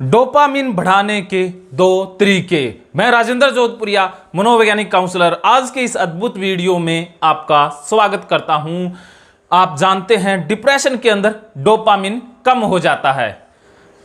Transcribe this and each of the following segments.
Dopamine बढ़ाने के दो तरीके। मैं राजेंद्र जोधपुरिया, मनोवैज्ञानिक काउंसलर, आज के इस अद्भुत वीडियो में आपका स्वागत करता हूं। आप जानते हैं डिप्रेशन के अंदर डोपामिन कम हो जाता है।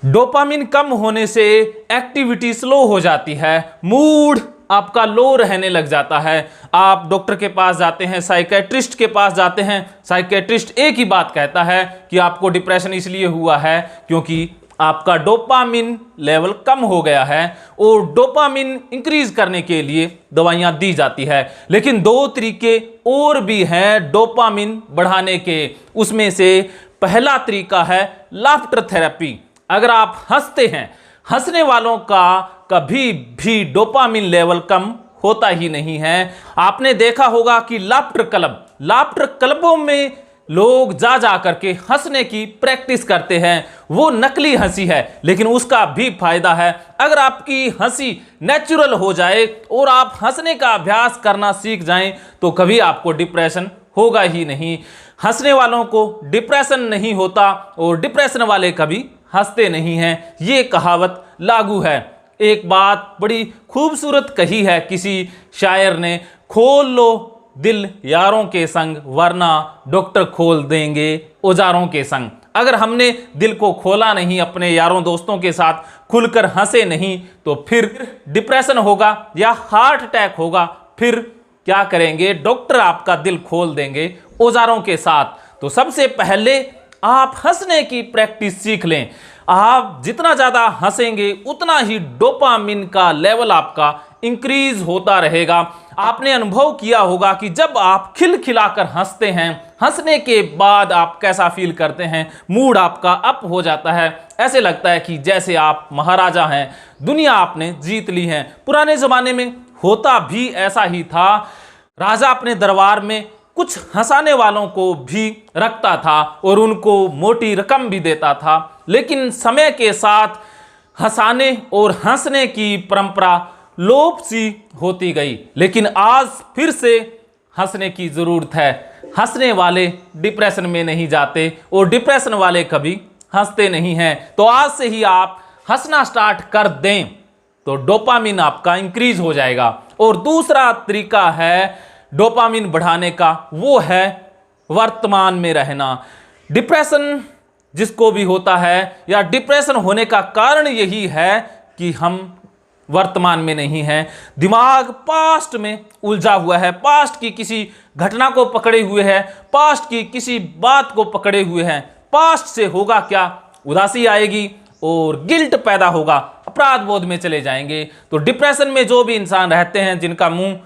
डोपामिन कम होने से एक्टिविटी स्लो हो जाती है, मूड आपका लो रहने लग जाता है। आप डॉक्टर के पास जाते हैं, साइकेट्रिस्ट के पास जाते हैं, साइकेट्रिस्ट एक ही बात कहता है कि आपको डिप्रेशन इसलिए हुआ है क्योंकि आपका डोपामिन लेवल कम हो गया है और डोपामिन इंक्रीज करने के लिए दवाइयां दी जाती है। लेकिन दो तरीके और भी हैं डोपामिन बढ़ाने के। उसमें से पहला तरीका है लाफ्टर थेरेपी। अगर आप हंसते हैं, हंसने वालों का कभी भी डोपामिन लेवल कम होता ही नहीं है। आपने देखा होगा कि लाफ्टर क्लबों में लोग जा करके हंसने की प्रैक्टिस करते हैं। वो नकली हंसी है लेकिन उसका भी फायदा है। अगर आपकी हंसी नेचुरल हो जाए और आप हंसने का अभ्यास करना सीख जाएं तो कभी आपको डिप्रेशन होगा ही नहीं। हंसने वालों को डिप्रेशन नहीं होता और डिप्रेशन वाले कभी हंसते नहीं हैं। ये कहावत लागू है। एक बात बड़ी खूबसूरत कही है किसी शायर ने, खोल लो दिल यारों के संग वरना डॉक्टर खोल देंगे औजारों के संग। अगर हमने दिल को खोला नहीं, अपने यारों दोस्तों के साथ खुलकर हंसे नहीं, तो फिर डिप्रेशन होगा या हार्ट अटैक होगा। फिर क्या करेंगे? डॉक्टर आपका दिल खोल देंगे औजारों के साथ। तो सबसे पहले आप हंसने की प्रैक्टिस सीख लें। आप जितना ज़्यादा हंसेंगे उतना ही डोपामिन का लेवल आपका इंक्रीज होता रहेगा। आपने अनुभव किया होगा कि जब आप खिलखिलाकर हंसते हैं, हंसने के बाद आप कैसा फील करते हैं? मूड आपका अप हो जाता है। ऐसे लगता है कि जैसे आप महाराजा हैं, दुनिया आपने जीत ली है। पुराने ज़माने में होता भी ऐसा ही था। राजा अपने दरबार में कुछ हंसाने वालों को भी रखता था और उनको मोटी रकम भी देता था। लेकिन समय के साथ हंसाने और हंसने की परंपरा लोप सी होती गई। लेकिन आज फिर से हंसने की ज़रूरत है। हंसने वाले डिप्रेशन में नहीं जाते और डिप्रेशन वाले कभी हंसते नहीं हैं। तो आज से ही आप हंसना स्टार्ट कर दें तो डोपामिन आपका इंक्रीज हो जाएगा। और दूसरा तरीका है डोपामिन बढ़ाने का, वो है वर्तमान में रहना। डिप्रेशन जिसको भी होता है या डिप्रेशन होने का कारण यही है कि हम वर्तमान में नहीं हैं। दिमाग पास्ट में उलझा हुआ है, पास्ट की किसी घटना को पकड़े हुए है, पास्ट की किसी बात को पकड़े हुए हैं। पास्ट से होगा क्या? उदासी आएगी और गिल्ट पैदा होगा, अपराध बोध में चले जाएंगे। तो डिप्रेशन में जो भी इंसान रहते हैं, जिनका मुंह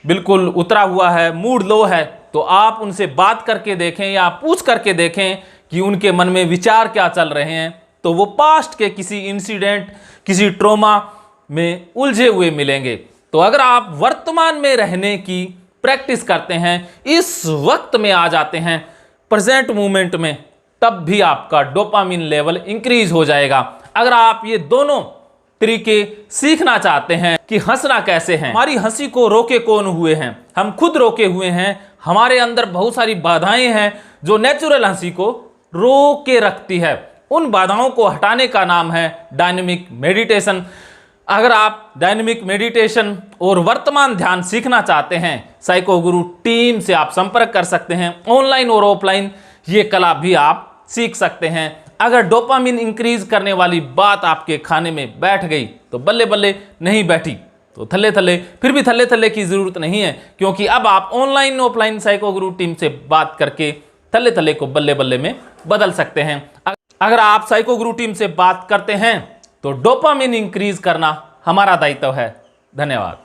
बिल्कुल उतरा हुआ है, मूड लो है, तो आप उनसे बात करके देखें या पूछ करके देखें कि उनके मन में विचार क्या चल रहे हैं। तो वो पास्ट के किसी इंसिडेंट, किसी ट्रॉमा में उलझे हुए मिलेंगे। तो अगर आप वर्तमान में रहने की प्रैक्टिस करते हैं, इस वक्त में आ जाते हैं, प्रेजेंट मोमेंट में, तब भी आपका डोपामिन लेवल इंक्रीज हो जाएगा। अगर आप ये दोनों तरीके सीखना चाहते हैं कि हंसना कैसे है, हमारी हंसी को रोके कौन हुए हैं? हम खुद रोके हुए हैं। हमारे अंदर बहुत सारी बाधाएं हैं जो नेचुरल हंसी को रोक के रखती है। उन बाधाओं को हटाने का नाम है डायनेमिक मेडिटेशन। अगर आप डायनेमिक मेडिटेशन और वर्तमान ध्यान सीखना चाहते हैं, साइको गुरु टीम से आप संपर्क कर सकते हैं। ऑनलाइन और ऑफलाइन ये कला भी आप सीख सकते हैं। अगर डोपामिन इंक्रीज करने वाली बात आपके खाने में बैठ गई तो बल्ले बल्ले नहीं बैठी तो थल्ले थल्ले, फिर भी थल्ले थल्ले की ज़रूरत नहीं है, क्योंकि अब आप ऑनलाइन ऑफलाइन साइको गुरु टीम से बात करके थल्ले थल्ले को बल्ले बल्ले में बदल सकते हैं। अगर आप साइको गुरु टीम से बात करते हैं तो डोपामिन इंक्रीज करना हमारा दायित्व है। धन्यवाद।